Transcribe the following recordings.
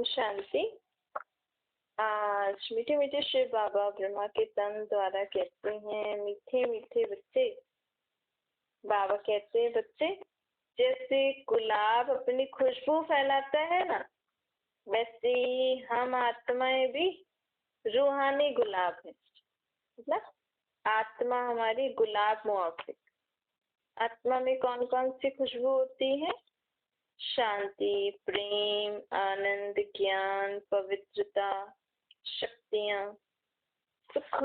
शांति। आज मीठे मीठे शिव बाबा ब्रह्मा के तन द्वारा कहते हैं, मीठे मीठे बच्चे। बाबा कहते हैं, बच्चे जैसे गुलाब अपनी खुशबू फैलाता है ना, वैसे ही हम आत्माएं भी रूहानी गुलाब है। मतलब आत्मा हमारी गुलाब मुआफिक। आत्मा में कौन कौन सी खुशबू होती है? शांति, प्रेम, आनंद, ज्ञान, पवित्रता, शक्तियां, सुख,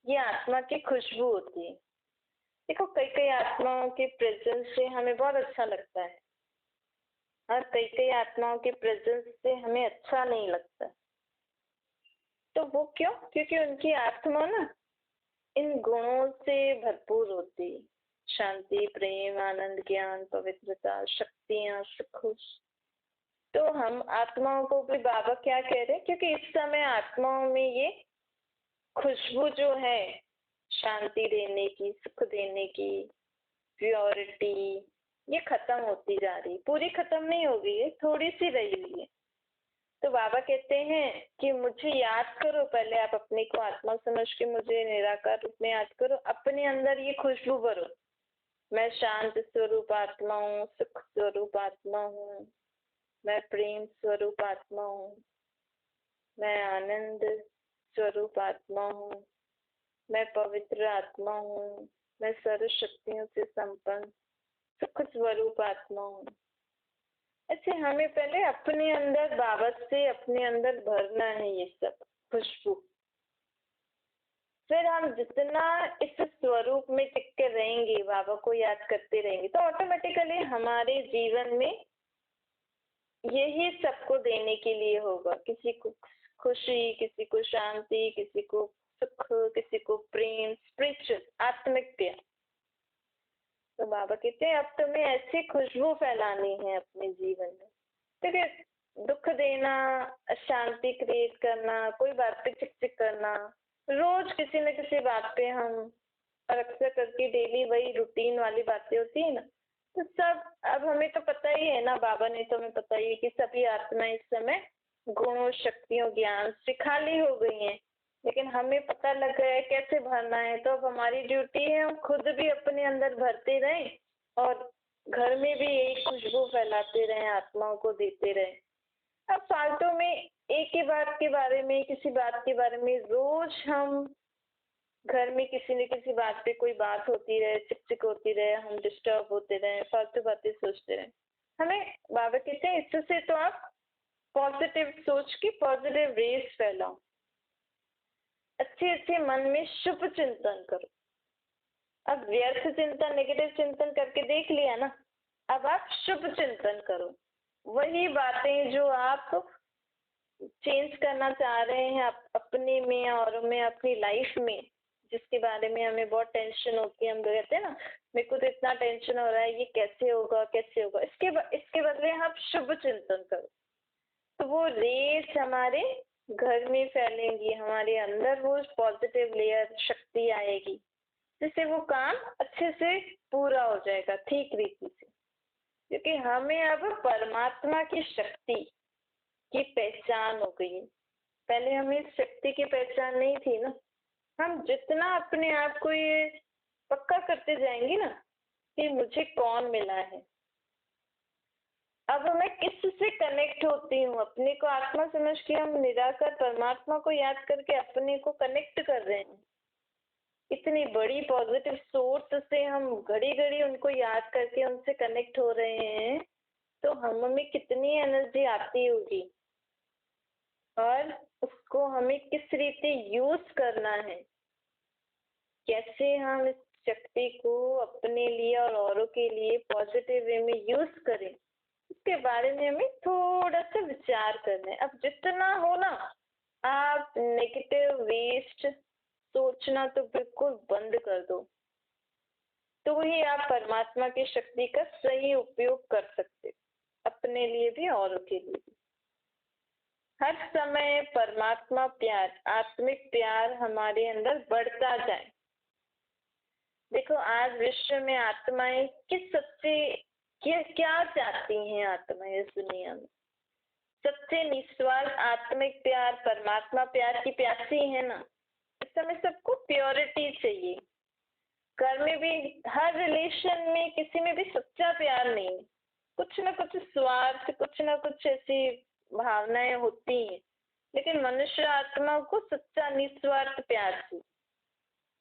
ये आत्मा की खुशबू होती है। देखो, कई कई आत्माओं के प्रेजेंस से हमें बहुत अच्छा लगता है और कई कई आत्माओं के प्रेजेंस से हमें अच्छा नहीं लगता। तो वो क्यों? क्योंकि उनकी आत्मा ना इन गुणों से भरपूर होती है। शांति, प्रेम, आनंद, ज्ञान, पवित्रता, शक्तियां, सुख। तो हम आत्माओं को भी बाबा क्या कह रहे हैं? क्योंकि इस समय आत्माओं में ये खुशबू जो है शांति देने की, सुख देने की, प्योरिटी, ये खत्म होती जा रही। पूरी खत्म नहीं हो गई है, थोड़ी सी रही हुई है। तो बाबा कहते हैं कि मुझे याद करो। पहले आप अपने को आत्मा समझ के मुझे निराकार रूप में याद करो। अपने अंदर ये खुशबू भरो। मैं शांत स्वरूप आत्मा हूँ, सुख स्वरूप आत्मा हूँ, मैं प्रेम स्वरूप आत्मा हूँ, मैं आनंद स्वरूप आत्मा हूँ, मैं पवित्र आत्मा हूँ, मैं सर्व शक्तियों से संपन्न सुख स्वरूप आत्मा हूँ। ऐसे हमें पहले अपने अंदर बाबा से अपने अंदर भरना है ये सब खुशबू। फिर हम जितना इस स्वरूप में टिक के रहेंगे, बाबा को याद करते रहेंगे, तो ऑटोमेटिकली हमारे जीवन में यही सबको देने के लिए होगा। किसी को खुशी, किसी को शांति, किसी को सुख, किसी को प्रेम, स्पिरिचुअल, आत्मिक प्यार। तो बाबा कहते हैं अब तुम्हें ऐसी खुशबू फैलानी है अपने जीवन में। ठीक है, दुख देना, अशांति क्रिएट करना, कोई बात पे चिक चिक करना, रोज किसी न किसी बात पे हम और अक्सर करके डेली वही रूटीन वाली बातें होती है ना, तो सब अब हमें तो पता ही है ना, बाबा ने तो हमें पता ही है कि सभी आत्माएं इस समय गुणों, शक्तियों, ज्ञान से खाली हो गई हैं। लेकिन हमें पता लग गया है कैसे भरना है। तो अब हमारी ड्यूटी है हम खुद भी अपने अंदर भरते रहें और घर में भी यही खुशबू फैलाते रहें, आत्माओं को देते रहें। अब फालतू में एक ही बात के बारे में, किसी बात के बारे में रोज हम घर में किसी न किसी बात पे कोई बात होती रहे, चिक चिक होती रहे, हम डिस्टर्ब होते रहे, फालतू बातें सोचते रहे। हमें बाबा कहते हैं इससे तो आप पॉजिटिव सोच के पॉजिटिव रेस फैलाओ। अच्छे अच्छे मन में शुभ चिंतन करो। अब व्यर्थ चिंतन, नेगेटिव चिंतन करके देख लिया ना, अब आप शुभ चिंतन करो। वही बातें जो आप चेंज करना चाह रहे हैं अपने में और में, अपनी लाइफ में, जिसके बारे में हमें बहुत टेंशन होती है। हम कहते हैं ना, मेरे को तो इतना टेंशन हो रहा है, ये कैसे होगा कैसे होगा। इसके बदले आप शुभ चिंतन करो, तो वो रेस हमारे घर में फैलेंगी, हमारे अंदर वो पॉजिटिव लेयर शक्ति आएगी, जिससे वो काम अच्छे से पूरा हो जाएगा ठीक रीति से। क्योंकि हमें अब परमात्मा की शक्ति की पहचान हो गई है। पहले हमें इस शक्ति की पहचान नहीं थी ना। हम जितना अपने आप को ये पक्का करते जाएंगे ना कि मुझे कौन मिला है, अब मैं किससे कनेक्ट होती हूँ, अपने को आत्मा समझ के हम निराकार परमात्मा को याद करके अपने को कनेक्ट कर रहे हैं। इतनी बड़ी पॉजिटिव सोर्स से हम घड़ी घड़ी उनको याद करके उनसे कनेक्ट हो रहे हैं, तो हम में कितनी एनर्जी आती होगी और उसको हमें किस रीति यूज करना है, कैसे हम इस शक्ति को अपने लिए और औरों के लिए पॉजिटिव वे में यूज करें, इसके बारे में हमें थोड़ा सा विचार करना है। अब जितना हो ना, आप नेगेटिव वेस्ट सोचना तो बिल्कुल बंद कर दो, तो ही आप परमात्मा की शक्ति का सही उपयोग कर सकते, अपने लिए भी औरों के लिए भी। हर समय परमात्मा प्यार, आत्मिक प्यार हमारे अंदर बढ़ता जाए। देखो, आज विश्व में आत्माएं किस सच्चे क्या क्या चाहती हैं? आत्माएं इस दुनिया में सच्चे निस्वार्थ आत्मिक प्यार, परमात्मा प्यार की प्यासी है ना, इस समय सबको प्योरिटी चाहिए। घर में भी, हर रिलेशन में, किसी में भी सच्चा प्यार नहीं है, कुछ ना कुछ स्वार्थ, कुछ ना कुछ ऐसी भावनाएं होती हैं, लेकिन मनुष्य आत्मा को सच्चा निस्वार्थ प्यार चाहिए।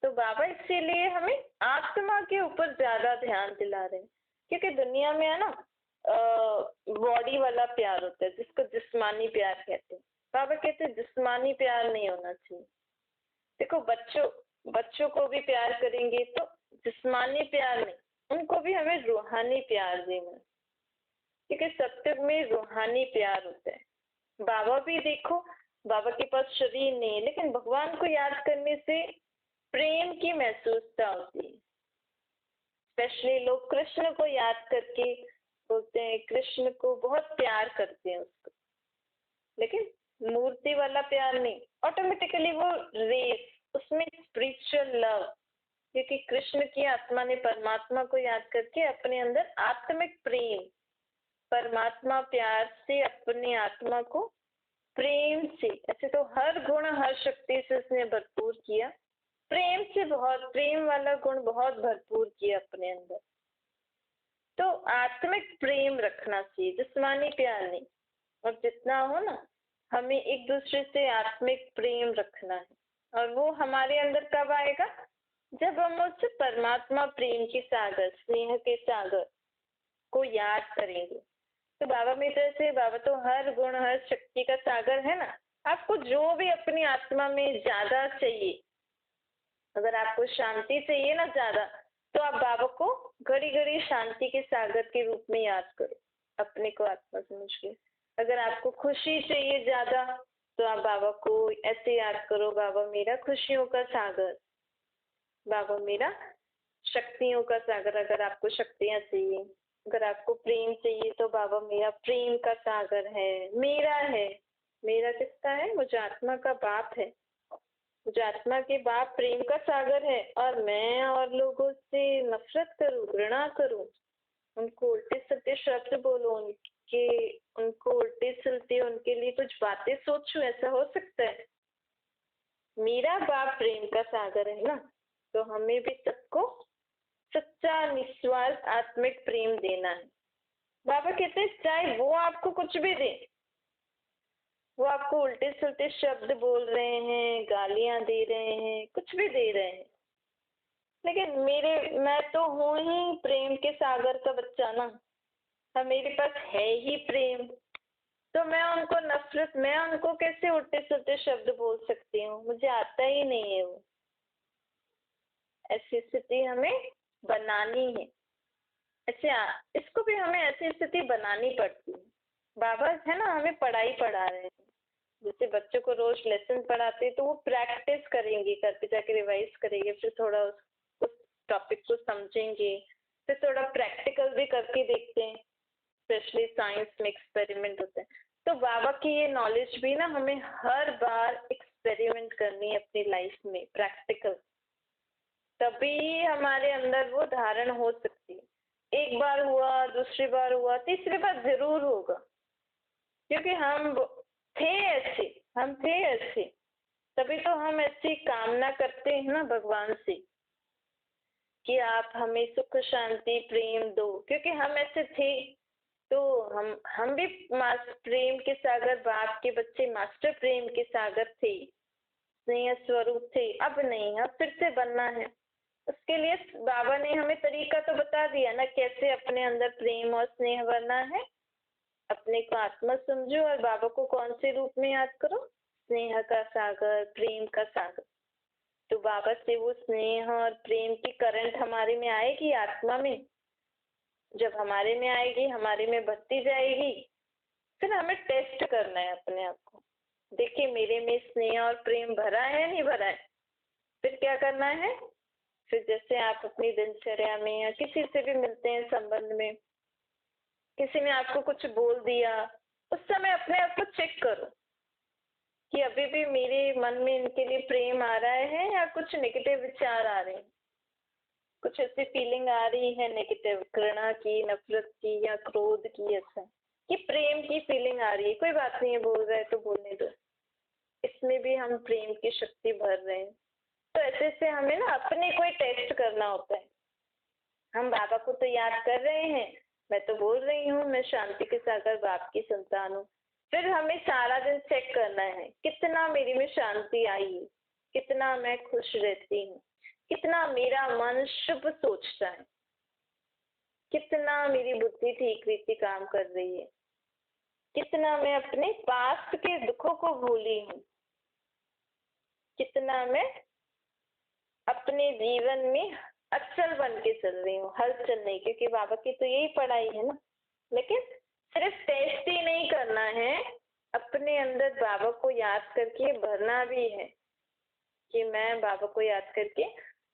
तो बाबा इसीलिए हमें आत्मा के ऊपर ज्यादा ध्यान दिला रहे हैं, क्योंकि दुनिया में है ना बॉडी वाला प्यार होता है जिसको जिस्मानी प्यार कहते हैं। बाबा कहते हैं जिस्मानी प्यार नहीं होना चाहिए। देखो बच्चों को भी प्यार करेंगे तो जिस्मानी प्यार नहीं, उनको भी हमें रूहानी प्यार देना है, क्योंकि सत्युग में रूहानी प्यार होता है। बाबा भी देखो, बाबा के पास शरीर नहीं है, लेकिन भगवान को याद करने से प्रेम की महसूसता होती है। स्पेशली लोग कृष्ण को याद करके बोलते हैं, कृष्ण को बहुत प्यार करते हैं उसको, लेकिन मूर्ति वाला प्यार नहीं, ऑटोमेटिकली वो रेस, उसमें स्पिरिचुअल लव, क्योंकि कृष्ण की आत्मा ने परमात्मा को याद करके अपने अंदर आत्मिक प्रेम, परमात्मा प्यार से अपनी आत्मा को प्रेम से, ऐसे तो हर गुण हर शक्ति से उसने भरपूर किया, प्रेम से बहुत, प्रेम वाला गुण बहुत भरपूर किया अपने अंदर। तो आत्मिक प्रेम रखना चाहिए, जिस्मानी प्यार नहीं। और जितना हो ना, हमें एक दूसरे से आत्मिक प्रेम रखना है, और वो हमारे अंदर कब आएगा, जब हम उस परमात्मा प्रेम के सागर, स्नेह के सागर को याद करेंगे। तो बाबा में जैसे, बाबा तो हर गुण हर शक्ति का सागर है ना, आपको जो भी अपनी आत्मा में ज्यादा चाहिए, अगर आपको शांति चाहिए ना ज्यादा, तो आप बाबा को घड़ी घड़ी शांति के सागर के रूप में याद करो, अपने को आत्मा समझ के। अगर आपको खुशी चाहिए ज्यादा, तो आप बाबा को ऐसे याद करो, बाबा मेरा खुशियों का सागर, बाबा मेरा शक्तियों का सागर। अगर आपको शक्तियां चाहिए, अगर आपको प्रेम चाहिए, तो बाबा मेरा प्रेम का सागर है, मेरा है। मेरा किसका है? मुझे आत्मा का बाप है, मुझे आत्मा के बाप प्रेम का सागर है, और मैं और लोगों से नफरत करूं, घृणा करूं, उनको उल्टे सीधे शब्द बोलो, उनको उल्टे सिलते उनके लिए कुछ बातें सोचूं, ऐसा हो सकता है? मेरा बाप प्रेम का सागर है ना, तो हमें भी सबको सच्चा निस्वार्थ आत्मिक प्रेम देना है। बाबा कहते हैं चाहे वो आपको कुछ भी दे, वो आपको उल्टे सुलटे शब्द बोल रहे हैं, गालियां दे रहे हैं, कुछ भी दे रहे हैं, लेकिन मैं तो हूं ही प्रेम के सागर का बच्चा ना, मेरे पास है ही प्रेम, तो मैं उनको कैसे उल्टे सुलटे शब्द बोल सकती हूँ? मुझे आता ही नहीं है वो। ऐसी स्थिति हमें बनानी है। अच्छा, इसको भी हमें ऐसी स्थिति बनानी पड़ती है। बाबा है ना, हमें पढ़ाई पढ़ा रहे हैं, जैसे बच्चों को रोज लेसन पढ़ाते हैं, तो वो प्रैक्टिस करेंगे, घर पे जाके रिवाइज करेंगे, फिर थोड़ा उस टॉपिक को समझेंगे, फिर थोड़ा प्रैक्टिकल भी करके देखते हैं, स्पेशली साइंस में एक्सपेरिमेंट होते हैं। तो बाबा की ये नॉलेज भी ना हमें हर बार एक्सपेरिमेंट करनी है अपनी लाइफ में, प्रैक्टिकल, तभी हमारे अंदर वो धारण हो सकती है। एक बार हुआ, दूसरी बार हुआ, तीसरी बार जरूर होगा, क्योंकि हम थे ऐसे, तभी तो हम ऐसी कामना करते हैं ना भगवान से कि आप हमें सुख शांति प्रेम दो, क्योंकि हम ऐसे थे। तो हम भी प्रेम के सागर, बाप के बच्चे मास्टर प्रेम के सागर थे, स्नेह स्वरूप थे। अब नहीं, अब फिर से बनना है। उसके लिए बाबा ने हमें तरीका तो बता दिया ना, कैसे अपने अंदर प्रेम और स्नेह भरना है। अपने को आत्मा समझो और बाबा को कौन से रूप में याद करो? स्नेह का सागर, प्रेम का सागर। तो बाबा से वो स्नेह और प्रेम की करंट हमारे में आएगी, आत्मा में। जब हमारे में आएगी, हमारे में बढ़ती जाएगी, फिर हमें टेस्ट करना है अपने आप को। देखिए मेरे में स्नेह और प्रेम भरा है या नहीं भरा है। फिर क्या करना है? फिर जैसे आप अपनी दिनचर्या में या किसी से भी मिलते हैं संबंध में, किसी ने आपको कुछ बोल दिया, उस समय अपने आप को चेक करो कि अभी भी मेरे मन में इनके लिए प्रेम आ रहा है या कुछ नेगेटिव विचार आ रहे हैं, कुछ ऐसी फीलिंग आ रही है नेगेटिव, घृणा की, नफरत की या क्रोध की। ऐसा कि प्रेम की फीलिंग आ रही है, कोई बात नहीं है, बोल रहे हैं तो बोलने दो, इसमें भी हम प्रेम की शक्ति भर रहे हैं। तो ऐसे से हमें ना अपने को टेस्ट करना होता है। हम बाबा को तो याद कर रहे हैं, मैं तो बोल रही हूँ मैं शांति के सागर बाप की संतान हूँ। फिर हमें सारा दिन चेक करना है कितना मेरे में शांति आई है, कितना मैं खुश रहती हूँ, कितना मेरा मन शुभ सोचता है, कितना मेरी बुद्धि ठीक रीति काम कर रही है, कितना मैं अपने पास्ट के दुखों को भूली हूँ, कितना मैं अपने जीवन में अचल बन के चल रही हूँ, हलचल नहीं, क्योंकि बाबा की तो यही पढ़ाई है ना। लेकिन सिर्फ टेस्ट ही नहीं करना है, अपने अंदर बाबा को याद करके भरना भी है कि मैं बाबा को याद करके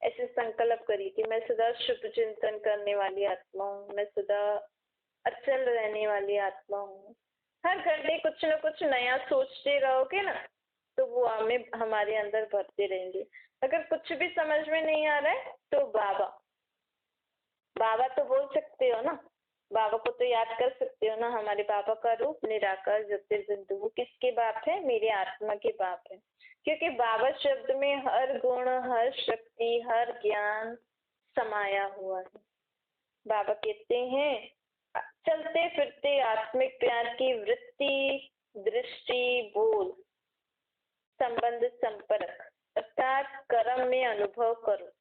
ऐसे संकल्प करी कि मैं सदा शुभ चिंतन करने वाली आत्मा हूँ, मैं सदा अचल रहने वाली आत्मा हूँ। हर घंटे कुछ न कुछ नया सोचते रहोगे ना, तो वो हमें हमारे अंदर भरते रहेंगे। अगर कुछ भी समझ में नहीं आ रहा है तो बाबा बाबा तो बोल सकते हो ना, बाबा को तो याद कर सकते हो ना। हमारे बाबा का रूप निराकार ज्योतिर्बिंदु, वो किसके बाप है? मेरे आत्मा के बाप है। क्योंकि बाबा शब्द में हर गुण, हर शक्ति, हर ज्ञान समाया हुआ है। बाबा कहते हैं चलते फिरते आत्मिक प्यार की वृत्ति, दृष्टि, बोल, संबंध, संपर्क अर्थात कर्म में अनुभव करो।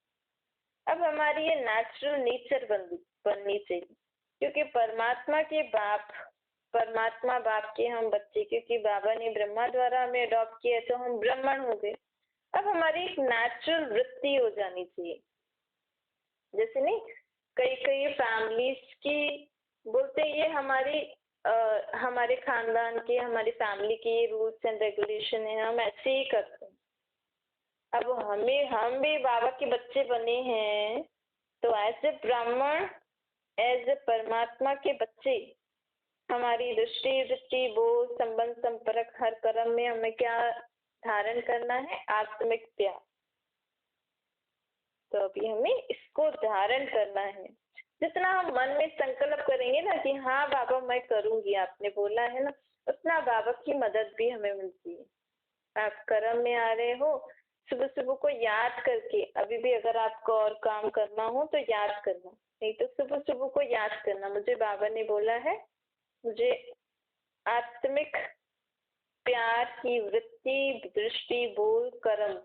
अब हमारी ये नेचुरल नेचर बननी चाहिए, क्योंकि परमात्मा के बाप, परमात्मा बाप के हम बच्चे, क्योंकि बाबा ने ब्रह्मा द्वारा हमें अडॉप्ट किया तो हम ब्राह्मण हो गए। अब हमारी एक नेचुरल वृत्ति हो जानी चाहिए। जैसे नहीं, कई कई फैमिलीज की बोलते ये हमारे खानदान के, हमारी फैमिली के ये रूल्स एंड रेगुलेशन है, हम ऐसे ही करते हैं। अब हम भी बाबा के बच्चे बने हैं, तो एज ए ब्राह्मण, एज ए परमात्मा के बच्चे, हमारी दृष्टि, बोध, संबंध, संपर्क, हर कर्म में हमें क्या धारण करना है? आत्मिक प्यार। तो अभी हमें इसको धारण करना है। जितना हम मन में संकल्प करेंगे ना कि हाँ बाबा मैं करूंगी, आपने बोला है ना, उतना बाबा की मदद भी हमें मिलती है। आप कर्म में आ रहे हो, सुबह सुबह को याद करके, अभी भी अगर आपको और काम करना हो तो याद करना, नहीं तो सुबह सुबह को याद करना, मुझे बाबा ने बोला है मुझे आत्मिक प्यार की वृत्ति, दृष्टि, बोल, कर्म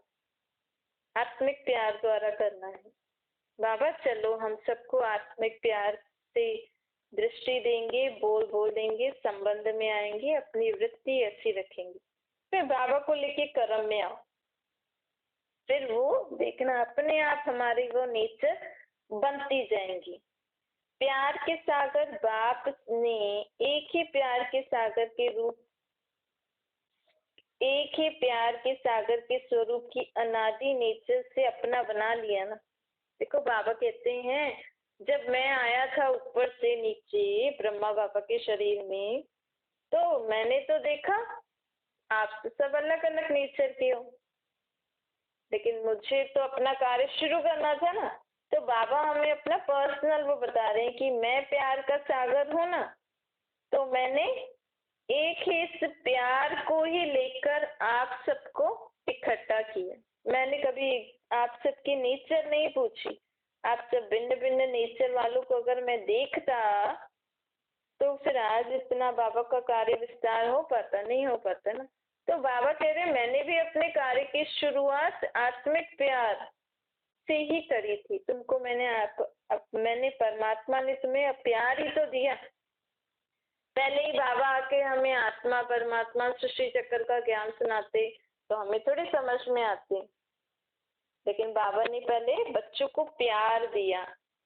आत्मिक प्यार द्वारा करना है। बाबा चलो हम सबको आत्मिक प्यार से दृष्टि देंगे, बोल बोलेंगे, संबंध में आएंगे, अपनी वृत्ति ऐसी रखेंगे। फिर बाबा को लेके कर्म में आओ, फिर वो देखना अपने आप हमारी वो नेचर बनती जाएंगी। प्यार के सागर बाप ने एक ही प्यार के सागर के रूप, एक ही प्यार के सागर के स्वरूप की अनादि नेचर से अपना बना लिया ना। देखो बाबा कहते हैं जब मैं आया था ऊपर से नीचे ब्रह्मा बाबा के शरीर में, तो मैंने तो देखा आप तो सब अलग अलग नेचर के हो, लेकिन मुझे तो अपना कार्य शुरू करना था ना। तो बाबा हमें अपना पर्सनल वो बता रहे हैं कि मैं प्यार का सागर हूं ना, तो मैंने एक ही इस प्यार को ही लेकर आप सबको इकट्ठा किया। मैंने कभी आप सबकी नेचर नहीं पूछी। आप सब भिन्न भिन्न नेचर वालों को अगर मैं देखता तो फिर आज इतना बाबा का कार्य विस्तार हो पाता? नहीं हो पाता ना। तो बाबा कह रहे मैंने भी अपने कार्य की शुरुआत आत्मिक प्यार से ही करी थी। तुमको मैंने परमात्मा ने तुम्हें प्यार ही तो दिया। पहले ही बाबा आके हमें आत्मा, परमात्मा, सृष्टि चक्र का ज्ञान सुनाते तो हमें थोड़ी समझ में आती, लेकिन बाबा ने पहले बच्चों को प्यार दिया,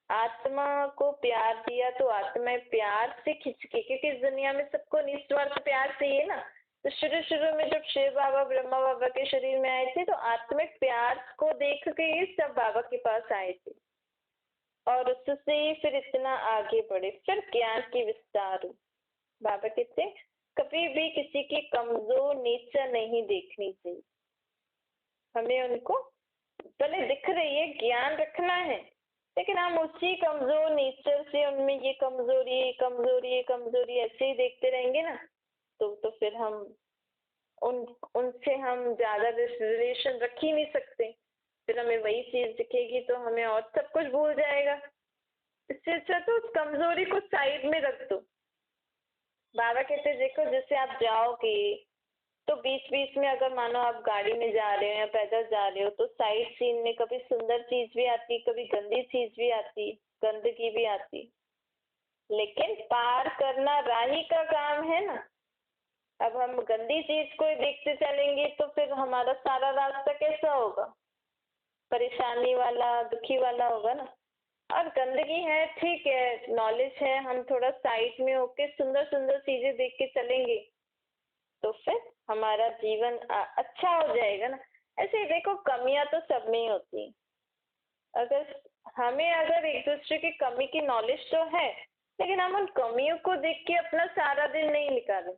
आत्मा को प्यार दिया। तो आत्मा प्यार से खिंच के, क्योंकि इस दुनिया में सबको निस्वार्थ प्यार चाहिए ना। तो शुरू में जब शिव बाबा ब्रह्मा बाबा के शरीर में आए थे तो आत्मिक प्यार को देख के ही सब बाबा के पास आए थे, और उससे ही फिर इतना आगे बढ़े, फिर ज्ञान की विस्तार हुई। बाबा कहते कभी भी किसी की कमजोर नेचर नहीं देखनी चाहिए, हमें उनको भले दिख रही है ज्ञान रखना है, लेकिन हम उसी कमजोर नेचर से उनमें ये कमजोरी ये कमजोरी ये कमजोरी ऐसे ही देखते रहेंगे ना, तो फिर हम उन उनसे हम ज्यादा रिलेशन रख ही नहीं सकते। फिर हमें वही चीज दिखेगी तो हमें और सब कुछ भूल जाएगा। इससे अच्छा तो उस कमजोरी को साइड में रख दो। बाबा कहते देखो, जैसे आप जाओगे तो बीच बीच में अगर मानो आप गाड़ी में जा रहे हो या पैदल जा रहे हो तो साइड सीन में कभी सुंदर चीज भी आती, कभी गंदी चीज भी आती, गंदगी भी आती, लेकिन पार करना राही का काम है ना। अब हम गंदी चीज को ही देखते चलेंगे तो फिर हमारा सारा रास्ता कैसा होगा, परेशानी वाला, दुखी वाला होगा ना। और गंदगी है, ठीक है, नॉलेज है, हम थोड़ा साइड में होके सुंदर सुंदर चीजें देख के चलेंगे तो फिर हमारा जीवन अच्छा हो जाएगा ना। ऐसे ही देखो, कमियां तो सब में ही होती हैं। अगर एक दूसरे की कमी की नॉलेज तो है, लेकिन हम उन कमियों को देख के अपना सारा दिन नहीं निकालें,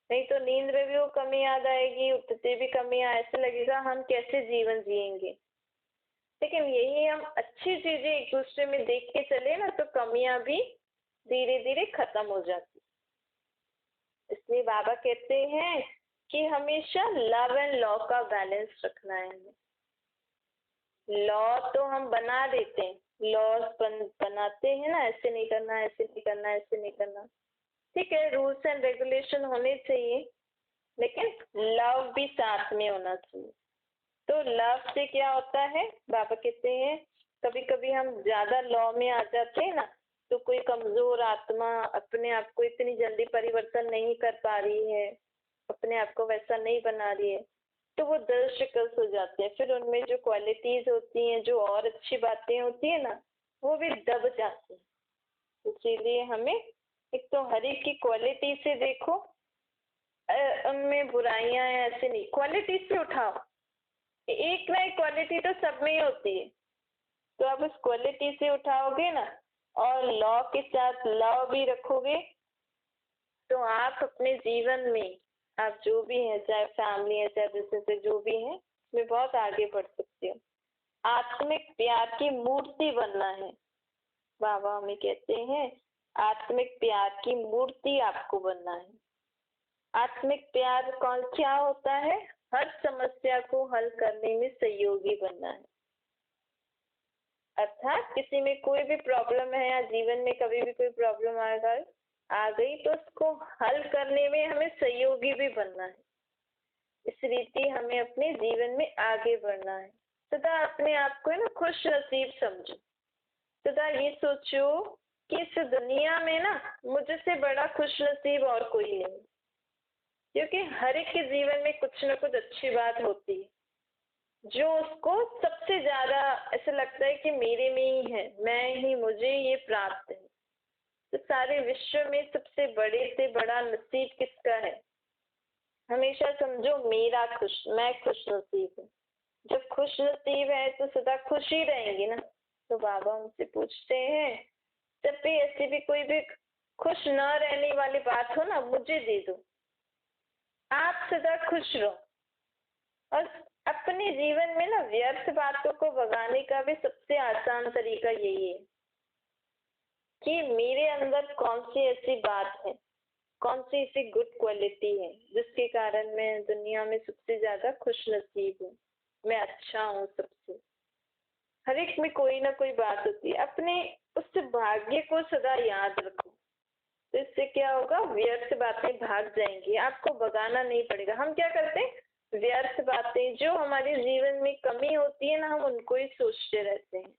नहीं तो नींद में भी वो कमी याद आएगी, उठते भी कमियां, ऐसे लगेगा हम कैसे जीवन जिएंगे। लेकिन यही हम अच्छी चीजें एक दूसरे में देख के चले ना, तो कमियां भी धीरे धीरे खत्म हो जाती। इसलिए बाबा कहते हैं कि हमेशा लव एंड लॉ का बैलेंस रखना है हमें। लॉ तो हम बना देते हैं, लॉ बनाते हैं ना, ऐसे नहीं करना, ऐसे नहीं करना, ऐसे नहीं करना, ठीक है, रूल्स एंड रेगुलेशन होने चाहिए, लेकिन लव भी साथ में होना चाहिए। तो लव से क्या होता है, बाबा कहते हैं कभी कभी हम ज्यादा लॉ में आ जाते हैं ना, तो कोई कमजोर आत्मा अपने आप को इतनी जल्दी परिवर्तन नहीं कर पा रही है, अपने आप को वैसा नहीं बना रही है, तो वो दिल शिकस्त हो जाते हैं। फिर उनमें जो क्वालिटीज होती हैं, जो और अच्छी बातें होती है ना, वो भी दब जाती हैं। इसीलिए हमें एक तो हर एक की क्वालिटी से देखो, उनमें बुराइयां हैं ऐसे नहीं, क्वालिटी से उठाओ। एक ना एक क्वालिटी तो सब में ही होती है, तो आप उस क्वालिटी से उठाओगे ना और लॉ के साथ लॉ भी रखोगे, तो आप अपने जीवन में आप जो भी है, चाहे फैमिली है, चाहे बिजनेस है, जो भी है, उसमें बहुत आगे बढ़ सकते हो। आत्मिक प्यार की मूर्ति बनना है। बाबा हमें कहते हैं आत्मिक प्यार की मूर्ति आपको बनना है। आत्मिक प्यार कौन क्या होता है, हर समस्या को हल करने में सहयोगी बनना है। अर्थात किसी में कोई भी प्रॉब्लम है या जीवन में कभी भी कोई प्रॉब्लम आ गई तो उसको हल करने में हमें सहयोगी भी बनना है। इस रीति हमें अपने जीवन में आगे बढ़ना है। सदा अपने आप को ना खुश नसीब समझो। सदा ये सोचो कि इस दुनिया में ना मुझसे बड़ा खुश नसीब और कोई नहीं, क्योंकि हर एक के जीवन में कुछ ना कुछ अच्छी बात होती है जो उसको सबसे ज्यादा ऐसा लगता है कि मेरे में ही है, मैं ही, मुझे ये प्राप्त है। तो सारे विश्व में सबसे बड़े से बड़ा नसीब किसका है? हमेशा समझो मैं खुश नसीब हूँ। जब खुश नसीब है तो सदा खुश ही रहेंगे ना। तो बाबा उनसे पूछते हैं जब भी ऐसी भी कोई भी खुश न रहने वाली बात हो ना, मुझे दे दो, आप सदा खुश रहो। और अपने जीवन में ना व्यर्थ बातों को भगाने का भी सबसे आसान तरीका यही है कि मेरे अंदर कौन सी ऐसी बात है, कौन सी ऐसी गुड क्वालिटी है जिसके कारण मैं दुनिया में सबसे ज्यादा खुश नसीब हूँ, मैं अच्छा हूँ सबसे। हर एक में कोई ना कोई बात होती है, अपने उस भाग्य को सदा याद रखो। तो इससे क्या होगा, व्यर्थ बातें भाग जाएंगी, आपको भगाना नहीं पड़ेगा। हम क्या करते हैं, व्यर्थ बातें जो हमारे जीवन में कमी होती है ना, हम उनको ही सोचते रहते हैं।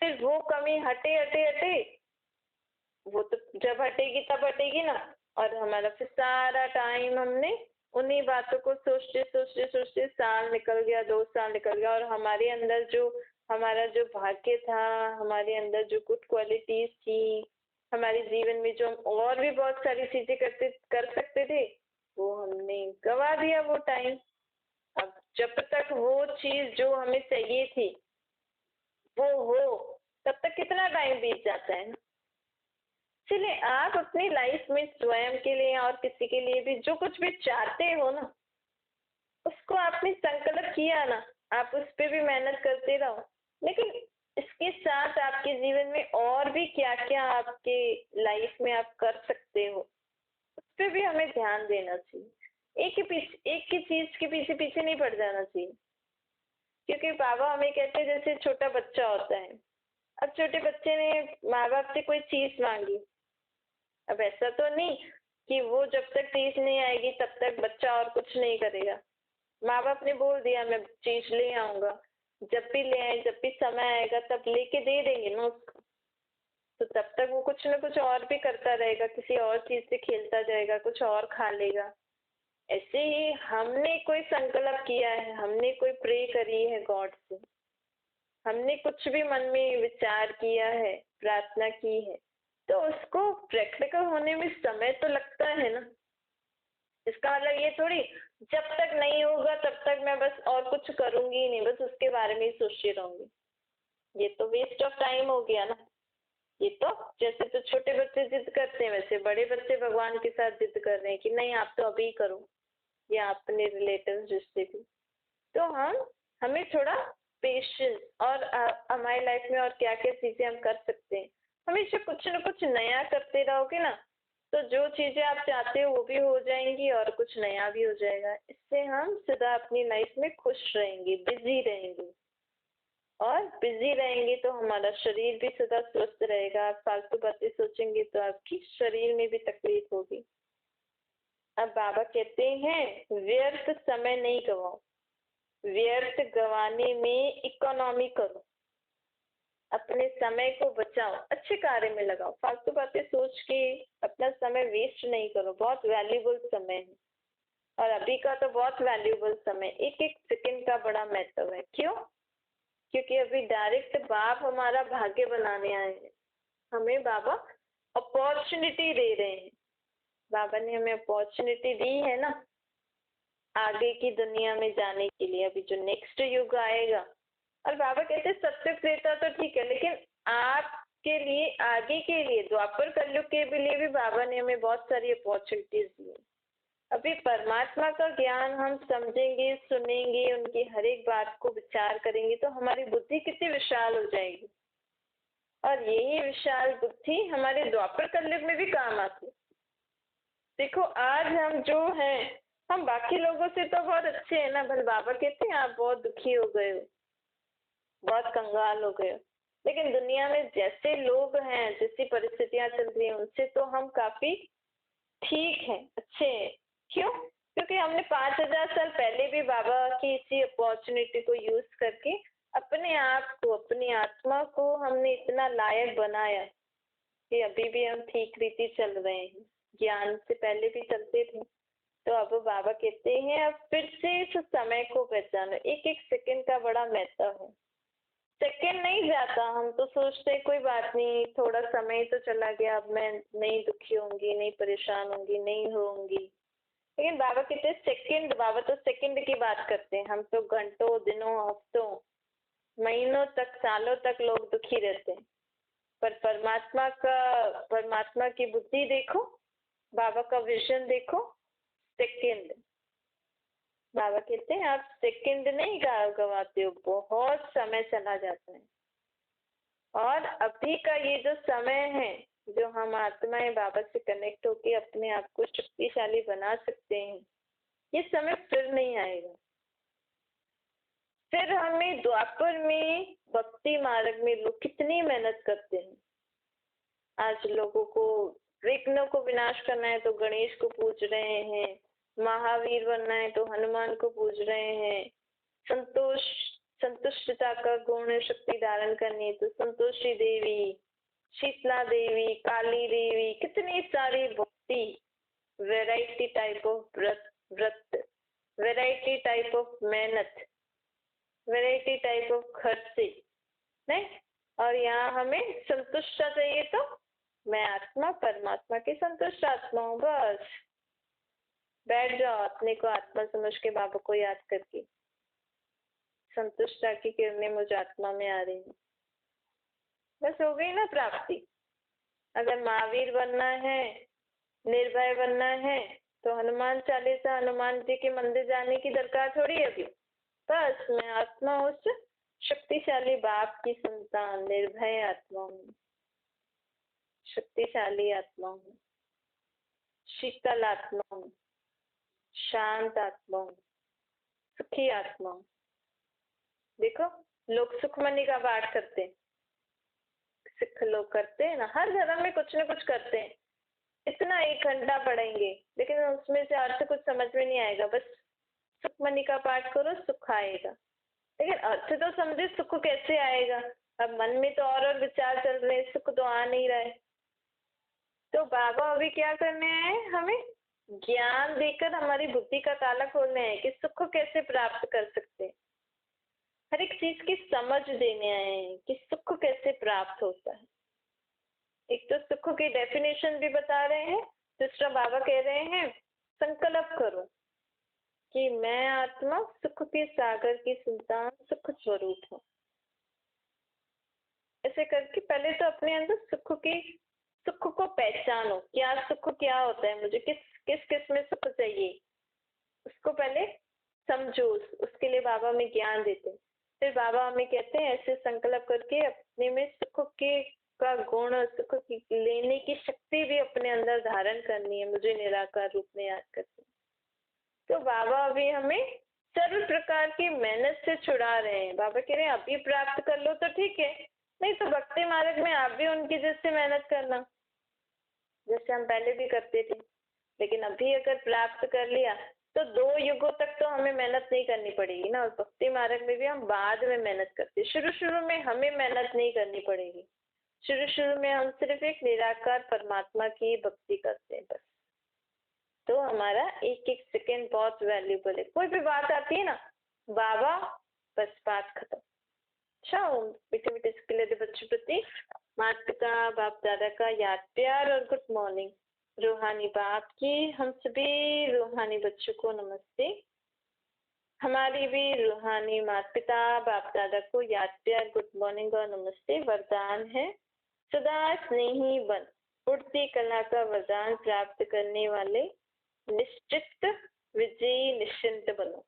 फिर वो कमी हटे हटे हटे, वो तो जब हटेगी तब हटेगी ना, और हमारा फिर सारा टाइम हमने उन्हीं बातों को सोचते सोचते सोचते साल निकल गया, 2 साल निकल गया, और हमारा जो भाग्य था, हमारे अंदर जो गुड क्वालिटीज थी, हमारे जीवन में जो हम और भी बहुत सारी चीजें कर सकते थे, वो हमने गवा दिया वो टाइम। अब जब तक वो चीज जो हमें चाहिए थी वो हो, तब तक कितना टाइम बीत जाता है ना। इसलिए आप अपनी लाइफ में स्वयं के लिए और किसी के लिए भी जो कुछ भी चाहते हो ना, उसको आपने संकल्प किया ना, आप उस पर भी मेहनत करते रहो। लेकिन इसके साथ आपके जीवन में और भी क्या क्या आपके लाइफ में आप कर सकते हो, उस पर भी हमें ध्यान देना चाहिए। एक ही चीज के पीछे पीछे नहीं पड़ जाना चाहिए। क्योंकि बाबा हमें कहते हैं जैसे छोटा बच्चा होता है, अब छोटे बच्चे ने माँ बाप से कोई चीज मांगी, अब ऐसा तो नहीं कि वो जब तक चीज नहीं आएगी तब तक बच्चा और कुछ नहीं करेगा। माँ बाप ने बोल दिया मैं चीज ले आऊंगा, जब भी ले आए, जब भी समय आएगा तब लेके दे देंगे ना उसको। तो तब तक वो कुछ ना कुछ और भी करता रहेगा, किसी और चीज से खेलता जाएगा, कुछ और खा लेगा। ऐसे ही हमने कोई संकल्प किया है, हमने कोई प्रे करी है गॉड से, हमने कुछ भी मन में विचार किया है, प्रार्थना की है, तो उसको प्रैक्टिकल होने में समय तो लगता है ना। इसका मतलब ये थोड़ी जब तक नहीं होगा तब तक मैं बस और कुछ करूंगी ही नहीं, बस उसके बारे में ही सोचती रहूंगी, ये तो वेस्ट ऑफ टाइम हो गया ना। ये तो जैसे तो छोटे बच्चे जिद करते हैं वैसे बड़े बच्चे भगवान के साथ जिद कर रहे हैं कि नहीं आप तो अभी करो, या अपने रिलेटिव जिससे भी। तो हमें थोड़ा पेशेंस, और हमारी लाइफ में और क्या क्या चीजें हम कर सकते हैं, हमेशा कुछ ना कुछ नया करते रहोगे ना, तो जो चीजें आप चाहते हो वो भी हो जाएंगी और कुछ नया भी हो जाएगा। इससे हम सदा अपनी लाइफ में खुश रहेंगे, बिजी रहेंगे, और बिजी रहेंगे तो हमारा शरीर भी सदा स्वस्थ रहेगा। आप फालतू बातें सोचेंगे तो आपकी शरीर में भी तकलीफ होगी। अब बाबा कहते हैं व्यर्थ समय नहीं गवाओ, व्यर्थ गवाने में इकोनॉमी करो, अपने समय को बचाओ, अच्छे कार्य में लगाओ, फालतू बातें सोच के अपना समय वेस्ट नहीं करो। बहुत वैल्यूबल समय है, और अभी का तो बहुत वैल्यूबल समय, एक एक सेकंड का बड़ा महत्व है। क्यों? क्योंकि अभी डायरेक्ट बाप हमारा भाग्य बनाने आए हैं, हमें बाबा अपॉर्चुनिटी दे रहे हैं। बाबा ने हमें अपॉर्चुनिटी दी है ना आगे की दुनिया में जाने के लिए, अभी जो नेक्स्ट युग आएगा। और बाबा कहते हैं सत्य त्रेता तो ठीक है, लेकिन आपके लिए आगे के लिए द्वापर कलयुग के लिए भी बाबा ने हमें बहुत सारी अपॉर्चुनिटीज दी। अभी परमात्मा का ज्ञान हम समझेंगे, सुनेंगे, उनकी हर एक बात को विचार करेंगे तो हमारी बुद्धि कितनी विशाल हो जाएगी, और यही विशाल बुद्धि हमारे द्वापर कलयुग में भी काम आती। देखो आज हम जो हैं, हम बाकी लोगों से तो बहुत अच्छे हैं ना, भले बाबा कहते हैं आप बहुत दुखी हो गए हो, बहुत कंगाल हो गए हो, लेकिन दुनिया में जैसे लोग हैं, जैसी परिस्थितियां चल रही हैं, उनसे तो हम काफी ठीक हैं, अच्छे हैं। क्यों? क्योंकि हमने 5000 साल पहले भी बाबा की इसी अपॉर्चुनिटी को यूज करके अपने आप को, अपनी आत्मा को हमने इतना लायक बनाया कि अभी भी हम ठीक रीति चल रहे हैं। ज्ञान से पहले भी चलते थे। तो अब बाबा कहते हैं अब फिर से इस समय को पहचानो, एक एक सेकंड का बड़ा महत्व है। सेकंड नहीं जाता, हम तो सोचते कोई बात नहीं, थोड़ा समय तो चला गया, अब मैं नहीं दुखी होंगी, नहीं परेशान होंगी, नहीं होंगी। लेकिन बाबा कहते हैं सेकंड, बाबा तो सेकंड की बात करते हैं, हम तो घंटों, दिनों, हफ्तों, महीनों तक, सालों तक लोग दुखी रहते हैं। पर परमात्मा की बुद्धि देखो, बाबा का विजन देखो, सेकंड। बाबा कहते हैं आप सेकंड नहीं गवाते हो, बहुत समय चला जाता है। और अभी का ये जो समय है, जो हम आत्माएं बाबा से कनेक्ट होके अपने आप को शक्तिशाली बना सकते हैं, ये समय फिर नहीं आएगा। फिर हमें द्वापर में भक्ति मार्ग में लोग कितनी मेहनत करते हैं। आज लोगों को विघ्नों को विनाश करना है तो गणेश को पूज रहे हैं, महावीर बनना है तो हनुमान को पूज रहे हैं, संतुष्टता का गुण शक्ति धारण करनी है तो संतोषी देवी, शीतला देवी, काली देवी, कितनी सारी भक्ति, वेराइटी टाइप ऑफ व्रत, वेराइटी टाइप ऑफ मेहनत, वेराइटी टाइप ऑफ खर्चे, नहीं। और यहाँ हमें संतुष्ट चाहिए तो मैं आत्मा परमात्मा की संतुष्ट आत्मा हूँ, बस बैठ जाओ अपने को आत्मा समझ के बाबा को याद करके। संतुष्टता की किरणें मुझ आत्मा में आ रही हैं, बस हो गई ना प्राप्ति। अगर महावीर बनना है, निर्भय बनना है तो हनुमान चालीसा, हनुमान जी के मंदिर जाने की दरकार थोड़ी है अभी। बस मैं आत्मा उस शक्तिशाली बाप की संतान, निर्भय आत्मा हूँ, शक्तिशाली आत्मा हूँ, शीतल आत्मा हूँ, शांत आत्मा हूँ, सुखी आत्मा हूँ। देखो, लोग सुखमनी का पाठ करते हैं, सिख लोग करते हैं ना, हर धर्म में कुछ ना कुछ करते हैं। इतना 1 घंटा पढ़ेंगे लेकिन उसमें से अर्थ कुछ समझ में नहीं आएगा, बस सुखमनी का पाठ करो सुख आएगा। लेकिन अर्थ तो समझे, सुख कैसे आएगा? अब मन में तो और विचार चल रहे हैं, सुख तो आ नहीं रहा है। तो बाबा अभी क्या करने आए हैं? हमें ज्ञान देकर हमारी बुद्धि का ताला खोलने आए कि सुख कैसे प्राप्त कर सकते हैं। हर एक चीज की समझ देने आए हैं कि सुख कैसे प्राप्त होता है। एक तो सुख की डेफिनेशन भी बता रहे हैं, दूसरा बाबा कह रहे हैं संकल्प करो कि मैं आत्मा सुख के सागर की संतान सुख स्वरूप हूँ। ऐसे करके पहले तो अपने अंदर सुख को पहचानो, क्या सुख क्या होता है, मुझे किस किस किस में सुख चाहिए उसको पहले समझो। उसके लिए बाबा हमें ज्ञान देते हैं। फिर बाबा हमें कहते हैं ऐसे संकल्प करके अपने में सुख के का गुण, सुख की लेने की शक्ति भी अपने अंदर धारण करनी है, मुझे निराकार रूप में याद करते हैं। तो बाबा अभी हमें सर्व प्रकार की मेहनत से छुड़ा रहे हैं। बाबा कह रहे हैं अभी प्राप्त कर लो तो ठीक है, नहीं तो भक्ति मार्ग में आप भी उनकी जैसे मेहनत करना, जैसे हम पहले भी करते थे। लेकिन अभी अगर प्राप्त कर लिया तो 2 युगों तक तो हमें मेहनत नहीं करनी पड़ेगी ना। और भक्ति मार्ग में भी हम बाद में मेहनत करते, शुरू में हमें मेहनत नहीं करनी पड़ेगी। शुरू में हम सिर्फ एक निराकार परमात्मा की भक्ति करते हैं बस। तो हमारा एक एक सेकेंड बहुत वैल्यूबल है। कोई भी बात आती है ना, बाबा, बस बात खत्म। अच्छा, मीठे मीठे के लिए बच्चों प्रति माता पिता बाप दादा का याद प्यार और गुड मॉर्निंग। रूहानी बाप की हम सभी रूहानी बच्चों को नमस्ते। हमारी भी रूहानी माता पिता बाप दादा को याद प्यार गुड मॉर्निंग और नमस्ते। वरदान है सदा स्नेही बन, उड़ती कला का वरदान प्राप्त करने वाले निश्चित विजयी निश्चिंत बनो।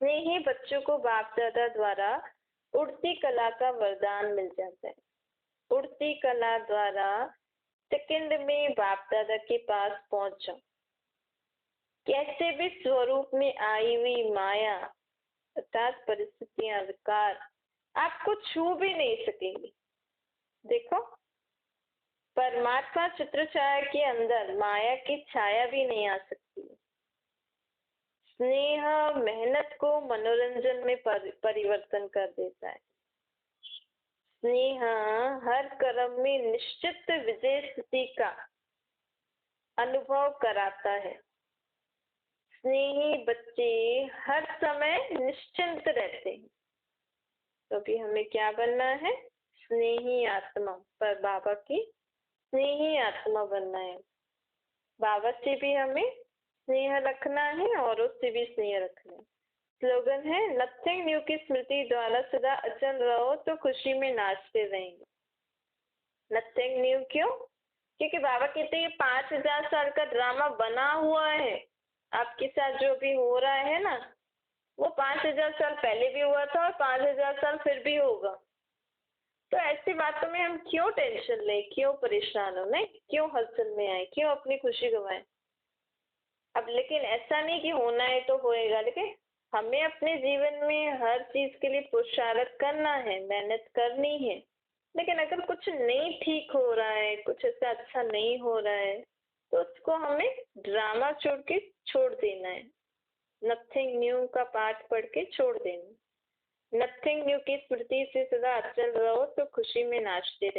स्नेही बच्चों को बाप दादा द्वारा उड़ती कला का वरदान मिल जाता है। उड़ती कला द्वारा सेकंड में बाप दादा के पास पहुंच जाओ। कैसे भी स्वरूप में आई हुई माया अर्थात परिस्थितियां, विकार आपको छू भी नहीं सकेंगी। देखो, परमात्मा चित्र छाया के अंदर माया की छाया भी नहीं आ सकती। स्नेह मेहनत को मनोरंजन में परिवर्तन कर देता है। स्नेह हर कर्म में निश्चित विजय स्थिति का अनुभव कराता है। स्नेही बच्चे हर समय निश्चिंत रहते हैं। तो अभी हमें क्या बनना है? स्नेही आत्मा, पर बाबा की स्नेही आत्मा बनना है। बाबा से भी हमें स्नेह रखना है, औरों से भी स्नेह रखना है। स्लोगन है नथिंग न्यू की स्मृति द्वारा सदा अचल रहो तो खुशी में नाचते रहेंगे। नथिंग न्यू क्यों? क्योंकि बाबा कहते हैं ये 5000 साल का ड्रामा बना हुआ है। आपके साथ जो भी हो रहा है ना, वो 5000 साल पहले भी हुआ था और 5000 साल फिर भी होगा। तो ऐसी बातों में हम क्यों टेंशन लें, क्यों परेशान हो, नहीं क्यों हलचल में आए, क्यों अपनी खुशी गवाएं। अब लेकिन ऐसा नहीं कि होना है तो होएगा, लेकिन हमें अपने जीवन में हर चीज के लिए पुरुषार्थ करना है, मेहनत करनी है। लेकिन अगर कुछ नहीं ठीक हो रहा है, कुछ ऐसा अच्छा नहीं हो रहा है, तो उसको हमें ड्रामा छोड़ देना है। नथिंग न्यू का पाठ पढ़ के छोड़ देना। नथिंग न्यू की स्मृति से सदा अचल रहो तो खुशी में नाचते रहो।